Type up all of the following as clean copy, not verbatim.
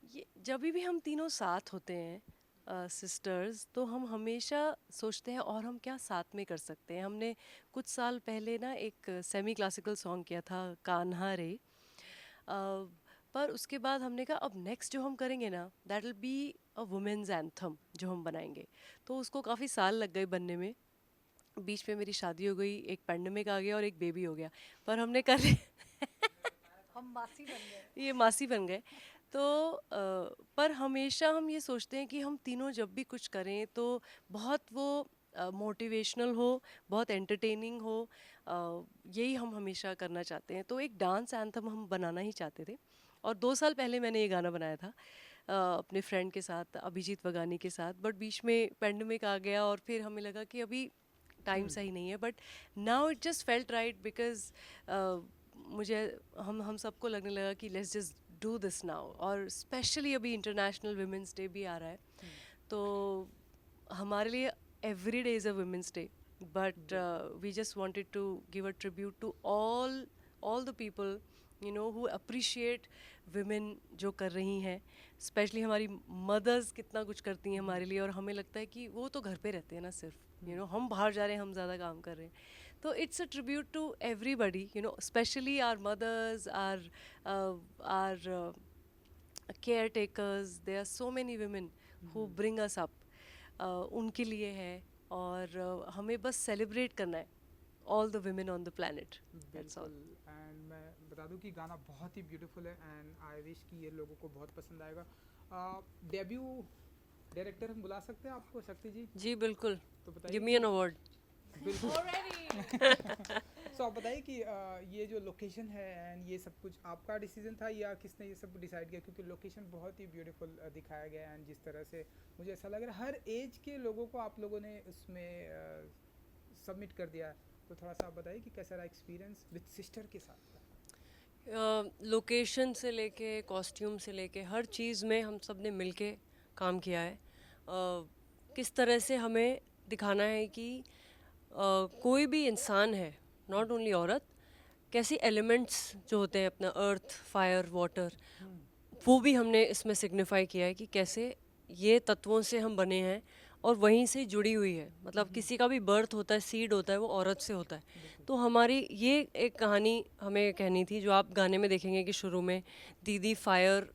ये जब भी हम तीनों साथ होते हैं सिस्टर्स, तो हम हमेशा सोचते हैं और हम क्या साथ में कर सकते हैं। हमने कुछ साल पहले ना एक सेमी क्लासिकल सॉन्ग किया था, कान्हा रे। पर उसके बाद हमने कहा अब नेक्स्ट जो हम करेंगे ना, that will be a women's anthem जो हम बनाएंगे। तो उसको काफ़ी साल लग गए बनने में। बीच में मेरी शादी हो गई, एक पैंडमिक आ गया और एक बेबी हो गया। पर हमने कर हम मासी बन गए। ये मासी बन गए। तो पर हमेशा हम ये सोचते हैं कि हम तीनों जब भी कुछ करें तो बहुत वो मोटिवेशनल हो, बहुत एंटरटेनिंग हो। यही हम हमेशा करना चाहते हैं। तो एक डांस एंथम हम बनाना ही चाहते थे। और 2 साल पहले मैंने ये गाना बनाया था अपने फ्रेंड के साथ, अभिजीत वगानी के साथ। बट बीच में पेंडेमिक आ गया और फिर हमें लगा कि अभी टाइम हम्म। सही नहीं है। But now it just felt right because मुझे हम सबको लगने लगा कि let's just do this now. और स्पेशली अभी इंटरनेशनल वुमेंस डे भी आ रहा है, हम्म। तो हमारे लिए every day is a women's day. But बिल्कुल। We just wanted to give a tribute to all the people who appreciate women जो कर रही हैं। स्पेशली हमारी मदर्स कितना कुछ करती हैं हम्म। हमारे लिए, और हमें लगता है कि वो तो घर पे रहते हैं ना सिर्फ, हम्म। हम बाहर जा रहे हैं, हम ज़्यादा काम कर रहे हैं। तो it's a tribute to everybody, especially our mothers, our caretakers. There are so many women who hmm. bring us up. उनके लिए है। और हमें बस सेलिब्रेट करना है all the women on the planet. That's all. बिल्कुल। एंड मैं बता दूं कि गाना बहुत ही ब्यूटीफुल है एंड आई विश कि ये लोगों को बहुत पसंद आएगा। डेब्यू डायरेक्टर हम बुला सकते हैं आपको, शक्ति जी? जी बिल्कुल। तो बताइए Give me an कि award. बिल्कुल। ऑलरेडी। सो आप बताइए कि ये जो लोकेशन है एंड ये सब कुछ आपका डिसीजन था या किसने ये सब डिसाइड किया? क्योंकि लोकेशन बहुत ही ब्यूटीफुल दिखाया गया है एंड जिस तरह से मुझे ऐसा लग रहा है हर एज के लोगों को आप लोगों ने उसमें सबमिट कर दिया है। तो थोड़ा सा आप बताइए कि कैसा रहा एक्सपीरियंस विद सिस्टर के साथ? लोकेशन से लेके कॉस्ट्यूम से लेके हर चीज़ में हम सब ने मिलके काम किया है। किस तरह से हमें दिखाना है कि कोई भी इंसान है, नॉट ओनली औरत, कैसी एलिमेंट्स जो होते हैं अपना अर्थ, फायर, वाटर, हम्म। वो भी हमने इसमें सिग्निफाई किया है कि कैसे ये तत्वों से हम बने हैं और वहीं से जुड़ी हुई है। मतलब किसी का भी बर्थ होता है, सीड होता है, वो औरत से होता है। बिल्कुल। तो हमारी ये एक कहानी हमें कहनी थी, जो आप गाने में देखेंगे कि शुरू में दीदी फायर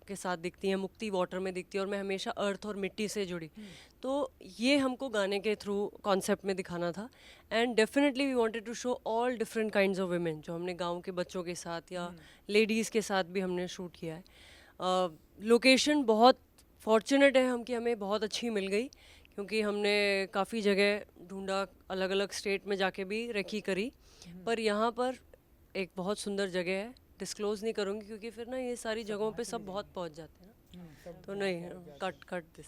के साथ दिखती हैं, मुक्ति वाटर में दिखती है, और मैं हमेशा अर्थ और मिट्टी से जुड़ी। हम्म। तो ये हमको गाने के थ्रू कॉन्सेप्ट में दिखाना था। And definitely we wanted to show all different kinds of women, जो हमने गांव के बच्चों के साथ या हम्म। लेडीज़ के साथ भी हमने शूट किया है। लोकेशन बहुत फॉर्चुनेट है हम कि हमें बहुत अच्छी मिल गई, क्योंकि हमने काफ़ी जगह ढूंढा, अलग अलग स्टेट में जाके भी रेकी करी। हम्म। पर यहाँ पर एक बहुत सुंदर जगह है, डिस्क्लोज़ नहीं करूँगी क्योंकि फिर ना ये सारी सब जगहों वहाँ पे चले सब बहुत जाएंगे। पहुँच जाते हैं ना। सब तो वहाँ नहीं, पहुँच जाते कट हैं। Cut this.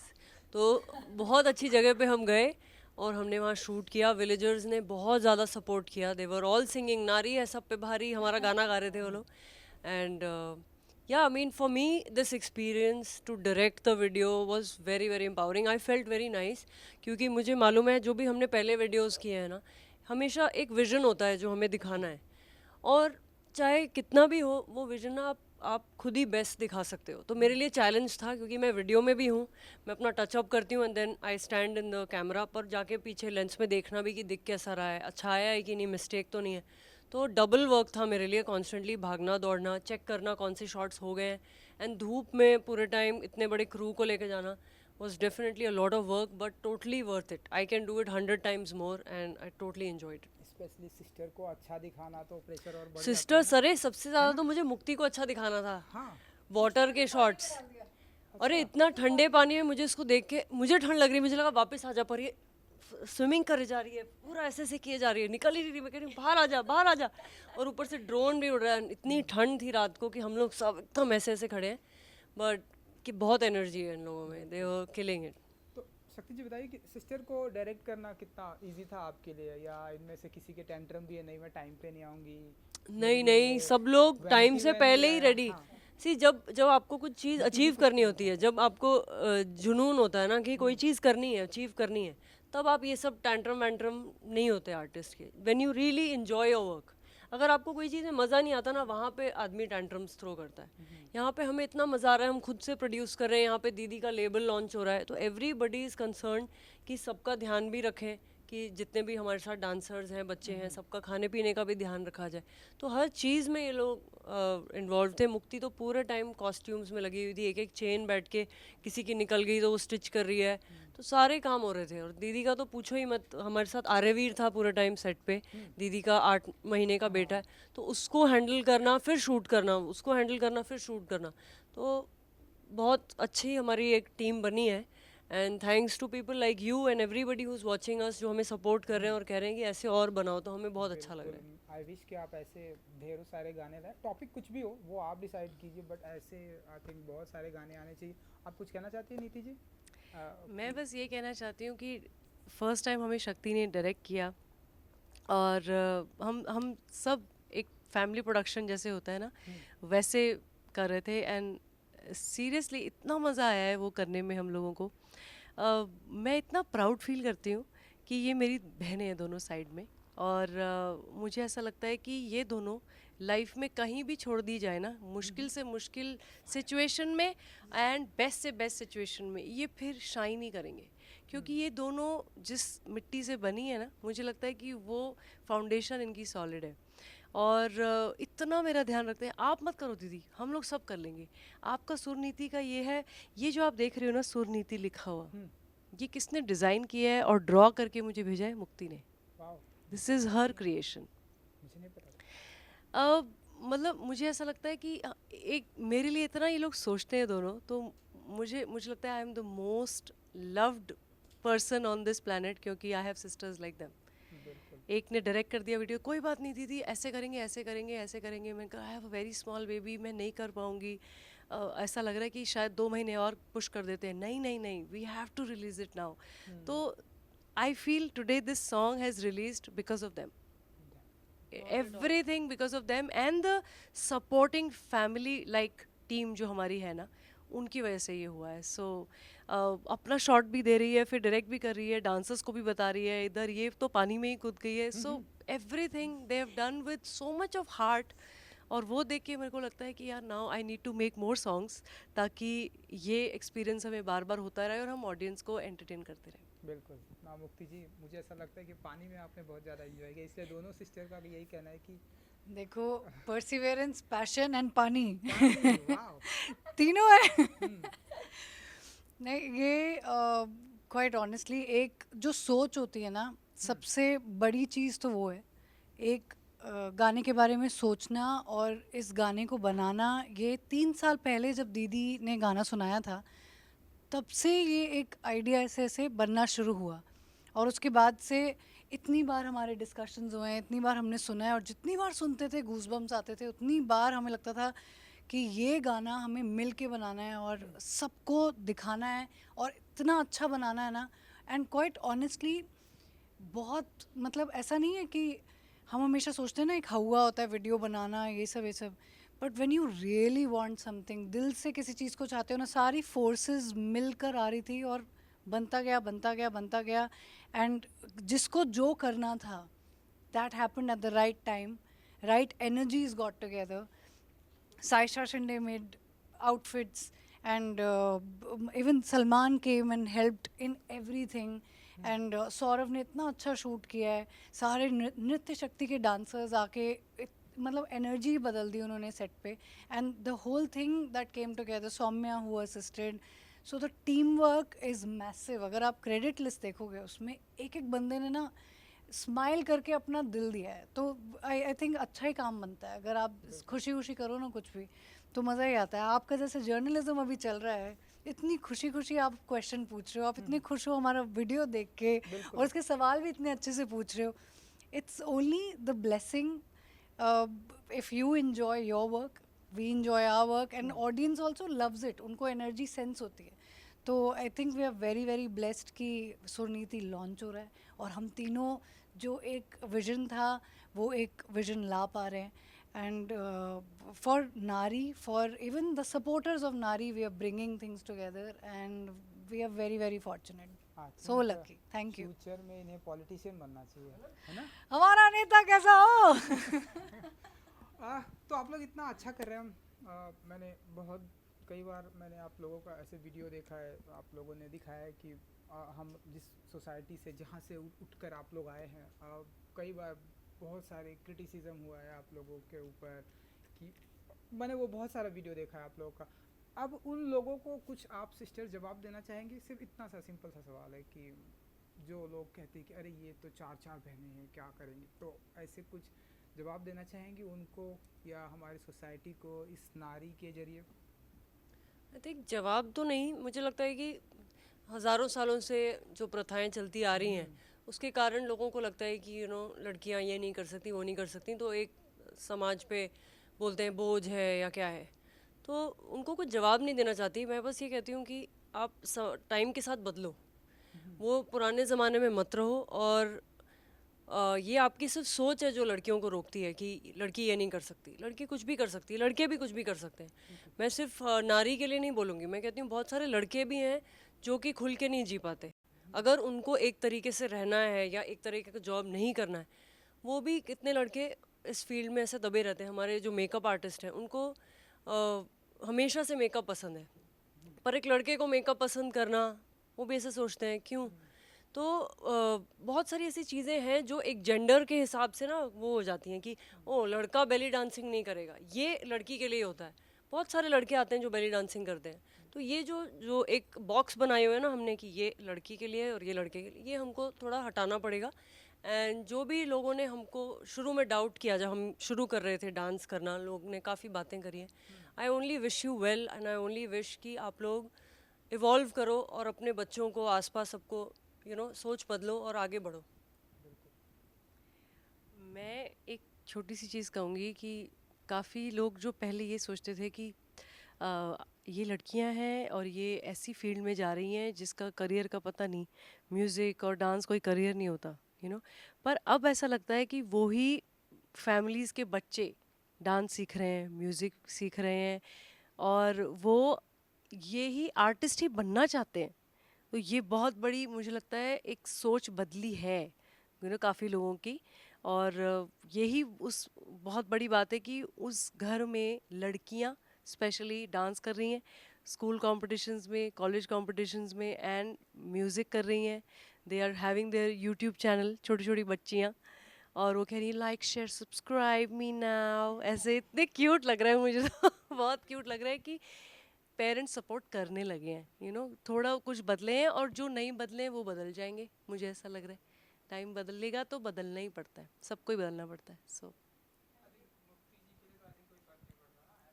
तो बहुत अच्छी जगह पे हम गए और हमने वहाँ शूट किया। विलेजर्स ने बहुत ज़्यादा सपोर्ट किया, दे वर ऑल सिंगिंग, नारी है सब पे भारी, हमारा गाना गा रहे थे वो लोग। And yeah, I mean, for me this experience to direct the video was very very empowering. I felt very nice, क्योंकि मुझे मालूम है जो भी हमने पहले वीडियोस किए हैं ना, हमेशा एक विजन होता है जो हमें दिखाना है। और चाहे कितना भी हो वो विजन ना, आप खुद ही बेस्ट दिखा सकते हो। तो मेरे लिए चैलेंज था, क्योंकि मैं वीडियो में भी हूँ, मैं अपना टचअप करती हूँ and then I stand in the camera, पर जाके पीछे लेंस में देखना भी कि दिख कैसा रहा है, अच्छा आया है कि नहीं, मिस्टेक तो नहीं है। तो डबल वर्क था मेरे लिए, कॉन्स्टेंटली भागना दौड़ना, चेक करना कौन से शॉट्स हो गए हैं। एंड धूप में पूरे टाइम इतने बड़े क्रू को लेके जाना was definitely a lot of work, but totally worth it. I can do it 100 times more and I totally enjoyed it. Specially sister को अच्छा दिखाना तो प्रेशर और बढ़ जाता है सिस्टर ना। सरे सबसे है ज़्यादा ना? तो मुझे मुक्ति को अच्छा दिखाना था। हाँ। वाटर के शॉट्स, अरे अच्छा। इतना ठंडे पानी में मुझे इसको देख के मुझे ठंड लग रही, मुझे लगा वापस आ जा, पर ये स्विमिंग करे जा रही है, पूरा ऐसे ऐसे किए जा रही है, निकल ही नहीं रही। मैं कह रही हूँ बाहर आ जा, बाहर आ जा। और ऊपर से ड्रोन भी उड़ रहा है, इतनी ठंड थी रात को कि हम लोग सब एकदम ऐसे ऐसे खड़े हैं। बट कि बहुत एनर्जी है इन लोगों में, दे वर किलिंग इट। तो शक्ति जी बताइए कि सिस्टर को डायरेक्ट करना कितना इजी था आपके लिए, या इनमें से किसी के टेंट्रम भी है, नहीं मैं टाइम पे नहीं आऊँगी, मेरे नहीं नहीं, लिए सब लोग टाइम वैनिटी से वैन नहीं पहले ही लाया? रेडी। हाँ। सी, जब जब आपको कुछ चीज़ अचीव करनी होती है, जब आपको जुनून होता है ना कि कोई चीज़ करनी है, अचीव करनी है, तब आप ये सब टैंट्रम वैंट्रम नहीं होते आर्टिस्ट के। When you really enjoy your work, अगर आपको कोई चीज़ में मज़ा नहीं आता ना, वहाँ पे आदमी टैंट्रम्स थ्रो करता है। यहाँ पे हमें इतना मज़ा आ रहा है, हम खुद से प्रोड्यूस कर रहे हैं, यहाँ पे दीदी का लेबल लॉन्च हो रहा है, तो एवरीबडी इज़ कंसर्न कि सबका ध्यान भी रखें, कि जितने भी हमारे साथ डांसर्स हैं, बच्चे हैं, सबका खाने पीने का भी ध्यान रखा जाए। तो हर चीज़ में ये लोग इन्वॉल्व थे। मुक्ति तो पूरे टाइम कॉस्ट्यूम्स में लगी हुई थी, एक एक चेन बैठ के किसी की निकल गई तो वो स्टिच कर रही है, तो सारे काम हो रहे थे। और दीदी का तो पूछो ही मत, हमारे साथ आर्यवीर था पूरे टाइम सेट पे, दीदी का 8 महीने का बेटा है, तो उसको हैंडल करना फिर शूट करना, उसको हैंडल करना फिर शूट करना, तो बहुत अच्छी हमारी एक टीम बनी है। And thanks to people like you and everybody who is watching us, जो हमें सपोर्ट कर रहे हैं और कह रहे हैं कि ऐसे और बनाओ, तो हमें बहुत अच्छा लग रहा है। आई विश कि आप ऐसे ढेरों सारे गाने लाए, टॉपिक कुछ भी हो वो आप डिसाइड कीजिए, बट ऐसे आई थिंक बहुत सारे गाने आने चाहिए। आप कुछ कहना चाहती हैं नीति जी? मैं बस ये कहना चाहती हूँ कि फर्स्ट टाइम हमें शक्ति ने डायरेक्ट किया, और हम सब एक फैमिली प्रोडक्शन जैसे होता है ना, वैसे कर रहे थे। एंड सीरियसली इतना मज़ा आया है वो करने में हम लोगों को। मैं इतना प्राउड फील करती हूँ कि ये मेरी बहनें हैं दोनों साइड में, और मुझे ऐसा लगता है कि ये दोनों लाइफ में कहीं भी छोड़ दी जाए ना, मुश्किल से मुश्किल सिचुएशन में एंड बेस्ट से बेस्ट सिचुएशन में, ये फिर शाइन ही करेंगे, क्योंकि ये दोनों जिस मिट्टी से बनी है ना, मुझे लगता है कि वो फाउंडेशन इनकी सॉलिड है। और इतना मेरा ध्यान रखते हैं, आप मत करो दीदी, हम लोग सब कर लेंगे। आपका सुर नीति का ये है, ये जो आप देख रहे हो ना सुर नीति लिखा हुआ, ये किसने डिज़ाइन किया है और ड्रॉ करके मुझे भेजा है? मुक्ति ने। This is her creation. मुझे नहीं पता। मतलब मुझे ऐसा लगता है कि एक मेरे लिए इतना ये लोग सोचते हैं दोनों, तो मुझे लगता है I am the most loved person on this planet, क्योंकि I have sisters like them. एक ने डायरेक्ट कर दिया वीडियो, कोई बात नहीं दीदी, ऐसे करेंगे ऐसे करेंगे ऐसे करेंगे। मैं कहा I have a very small baby, मैं नहीं कर पाऊँगी, ऐसा लग रहा है कि शायद 2 महीने और पुश कर देते हैं। नहीं नहीं नहीं, we have to release it now. तो I feel today this song has released because of them, everything because of them and the supporting family like team जो हमारी है ना, उनकी वजह से ये हुआ है। सो अपना शॉट भी दे रही है, फिर डायरेक्ट भी कर रही है, डांसर्स को भी बता रही है, इधर ये तो पानी में ही कूद गई है। So everything they have done with so much of heart, और वो देख के मेरे को लगता है कि यार now I need to make more songs, ताकि ये एक्सपीरियंस हमें बार बार होता रहे और हम ऑडियंस को एंटरटेन करते रहें। बिल्कुल ना मुक्ति जी, मुझे ऐसा लगता है कि पानी में आपने बहुत ज़्यादा एंजॉय किया, इसलिए दोनों सिस्टर का भी यही कहना है कि देखो, परसिवेरेंस, पैशन एंड पानी वाओ। तीनों है। नहीं, ये क्वाइट ऑनेस्टली एक जो सोच होती है ना, सबसे बड़ी चीज़ तो वो है। एक गाने के बारे में सोचना और इस गाने को बनाना। ये 3 साल पहले जब दीदी ने गाना सुनाया था, तब से ये एक आइडिया ऐसे ऐसे बनना शुरू हुआ, और उसके बाद से इतनी बार हमारे डिस्कशंस हुए हैं, इतनी बार हमने सुना है, और जितनी बार सुनते थे गूज़बम्स आते थे, उतनी बार हमें लगता था कि ये गाना हमें मिल के बनाना है और सबको दिखाना है, और इतना अच्छा बनाना है ना। एंड क्वाइट ऑनेस्टली बहुत, मतलब ऐसा नहीं है कि हम हमेशा सोचते हैं ना एक हवा होता है वीडियो बनाना, ये सब, but when you really want something, दिल से किसी चीज़ को चाहते हो ना, सारी फोर्सेस मिलकर आ रही थी और बनता गया बनता गया बनता गया। एंड जिसको जो करना था, that happened at the right time, right energies got together. Saisha Shinde made outfits, and even Salman came and helped in everything. And Saurabh ने इतना अच्छा शूट किया है, सारे नृत्य शक्ति के डांसर्स आके मतलब एनर्जी बदल दी उन्होंने सेट पे, and the whole thing that came together, Saumya who assisted. So the team work is massive. अगर आप क्रेडिट लिस्ट देखोगे, उसमें एक एक बंदे ने ना स्माइल करके अपना दिल दिया है, तो आई थिंक अच्छा ही काम बनता है। अगर आप खुशी खुशी करो ना कुछ भी, तो मज़ा ही आता है। आपका जैसे जर्नलिज्म अभी चल रहा है, इतनी खुशी खुशी आप क्वेश्चन पूछ रहे हो, आप इतने खुश हो हमारा वीडियो देख के, और उसके सवाल भी इतने अच्छे से पूछ रहे हो। It's only the blessing if you enjoy your work, we enjoy our work, and audience also loves it, उनको एनर्जी सेंस होती है। तो I think we are very very blessed कि सुरनीति लॉन्च हो रहा है, और हम तीनों जो एक विजन था वो एक विजन ला पा रहे हैं। And for Naari, for even the supporters of Naari, we are bringing things together, and we are very very fortunate. So lucky. Thank you. Future में इन्हें पॉलिटिशियन बनना चाहिए, है ना? हमारा नेता कैसा हो? तो आप लोग इतना अच्छा कर रहे हैं। मैंने बहुत कई बार मैंने आप लोगों का ऐसे वीडियो देखा है, आप लोगों ने दिखाया है कि हम जिस सोसाइटी से जहाँ से उठकर आप लोग आए हैं, कई बार बहुत सारे क्रिटिसिज्म हुआ है आप लोगों के ऊपर कि मैंने वो बहुत सारा वीडियो देखा है आप लोगों का। अब उन लोगों को कुछ आप सिस्टर जवाब देना चाहेंगे? सिर्फ इतना सा सिंपल सा सवाल है कि जो लोग कहते हैं कि अरे ये तो चार बहनें हैं, क्या करेंगे, तो ऐसे कुछ जवाब देना चाहेंगे उनको या हमारी सोसाइटी को इस नारी के जरिए? आई थिंक जवाब तो नहीं, मुझे लगता है कि हज़ारों सालों से जो प्रथाएं चलती आ रही हैं उसके कारण लोगों को लगता है कि लड़कियां ये नहीं कर सकती, वो नहीं कर सकती, तो एक समाज पे बोलते हैं बोझ है या क्या है। तो उनको कुछ जवाब नहीं देना चाहती, मैं बस ये कहती हूँ कि आप टाइम के साथ बदलो, वो पुराने ज़माने में मत रहो। और ये आपकी सिर्फ सोच है जो लड़कियों को रोकती है कि लड़की ये नहीं कर सकती। लड़की कुछ भी कर सकती है, लड़के भी कुछ भी कर सकते हैं। मैं सिर्फ नारी के लिए नहीं बोलूँगी, मैं कहती हूँ बहुत सारे लड़के भी हैं जो कि खुल के नहीं जी पाते। अगर उनको एक तरीके से रहना है या एक तरीके का जॉब नहीं करना है, वो भी कितने लड़के इस फील्ड में ऐसे दबे रहते हैं। हमारे जो मेकअप आर्टिस्ट हैं उनको हमेशा से मेकअप पसंद है, पर एक लड़के को मेकअप पसंद करना, वो भी ऐसे सोचते हैं क्यों। तो बहुत सारी ऐसी चीज़ें हैं जो एक जेंडर के हिसाब से ना वो हो जाती हैं कि ओ लड़का बेली डांसिंग नहीं करेगा, ये लड़की के लिए होता है। बहुत सारे लड़के आते हैं जो बेली डांसिंग करते हैं। तो ये जो जो एक बॉक्स बनाए हुए हैं ना हमने कि ये लड़की के लिए और ये लड़के के लिए, ये हमको थोड़ा हटाना पड़ेगा। एंड जो भी लोगों ने हमको शुरू में डाउट किया, जब हम शुरू कर रहे थे डांस करना, लोग ने काफ़ी बातें करी हैं। I only wish you well and I only wish कि आप लोग इवॉल्व करो और अपने बच्चों को, आसपास सबको सोच बदलो और आगे बढ़ो। मैं एक छोटी सी चीज़ कहूँगी कि काफ़ी लोग जो पहले ये सोचते थे कि ये लड़कियां हैं और ये ऐसी फील्ड में जा रही हैं जिसका करियर का पता नहीं, म्यूज़िक और डांस कोई करियर नहीं होता, पर अब ऐसा लगता है कि वो ही फैमिलीज़ के बच्चे डांस सीख रहे हैं, म्यूज़िक सीख रहे हैं और वो ये ही आर्टिस्ट ही बनना चाहते हैं। तो ये बहुत बड़ी मुझे लगता है एक सोच बदली है काफ़ी लोगों की। और यही उस बहुत बड़ी बात है कि उस घर में लड़कियां स्पेशली डांस कर रही हैं, स्कूल कॉम्पिटिशन्स में, कॉलेज कॉम्पिटिशन्स में, एंड म्यूज़िक कर रही हैं। They are having their YouTube channel, छोटी छोटी बच्चियाँ, और वो कह रही है like share subscribe me now, ऐसे इतने क्यूट लग रहा है मुझे तो बहुत क्यूट लग रहा है कि पेरेंट्स सपोर्ट करने लगे हैं। थोड़ा कुछ बदले हैं और जो नहीं बदले हैं वो बदल जाएंगे, मुझे ऐसा लग रहा है। टाइम बदलेगा तो बदलना ही पड़ता है, सबको ही बदलना पड़ता है। सो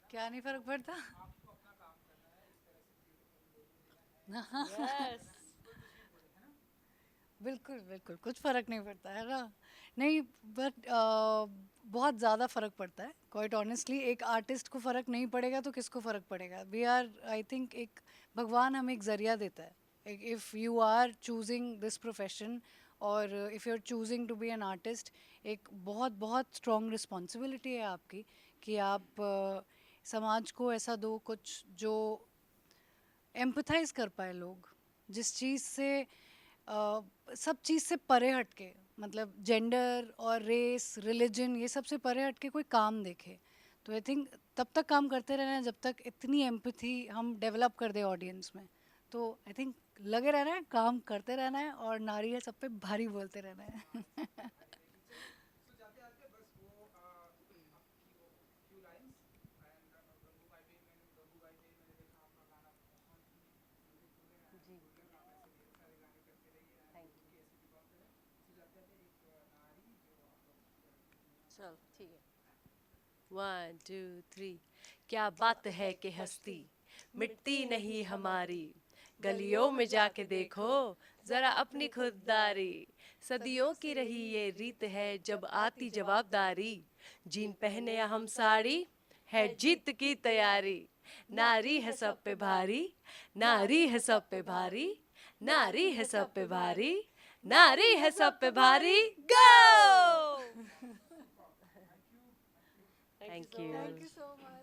क्या नहीं फर्क पड़ता? बिल्कुल बिल्कुल, कुछ फ़र्क नहीं पड़ता है ना। नहीं, बट बहुत ज़्यादा फ़र्क पड़ता है। क्वाइट ऑनेस्टली, एक आर्टिस्ट को फ़र्क नहीं पड़ेगा तो किसको फ़र्क पड़ेगा? वी आर, आई थिंक, एक भगवान हमें एक ज़रिया देता है। If you are choosing this profession और if you are choosing to be an artist, एक बहुत बहुत स्ट्रॉन्ग रिस्पॉन्सिबिलिटी है आपकी कि आप समाज को ऐसा दो कुछ जो एम्पथाइज कर पाए लोग, जिस चीज़ से सब चीज़ से परे हटके, मतलब जेंडर और रेस, रिलीजन, ये सब से परे हटके कोई काम देखे। तो आई थिंक तब तक काम करते रहना है जब तक इतनी एम्पैथी हम डेवलप कर दे ऑडियंस में। तो आई थिंक लगे रहना है, काम करते रहना है और नारी है सब पे भारी बोलते रहना है। चल ठीक है, 1 2 3। क्या बात है कि हस्ती मिटती नहीं हमारी, गलियों में जाके देखो जरा अपनी खुददारी। सदियों की रही ये रीत है जब आती जवाबदारी, जीन पहने या हम साड़ी है जीत की तैयारी। नारी है सब पे भारी, नारी है सब पे भारी, नारी है सब पे भारी, नारी है सब पे भारी। गो! Thank you. Thank you so much.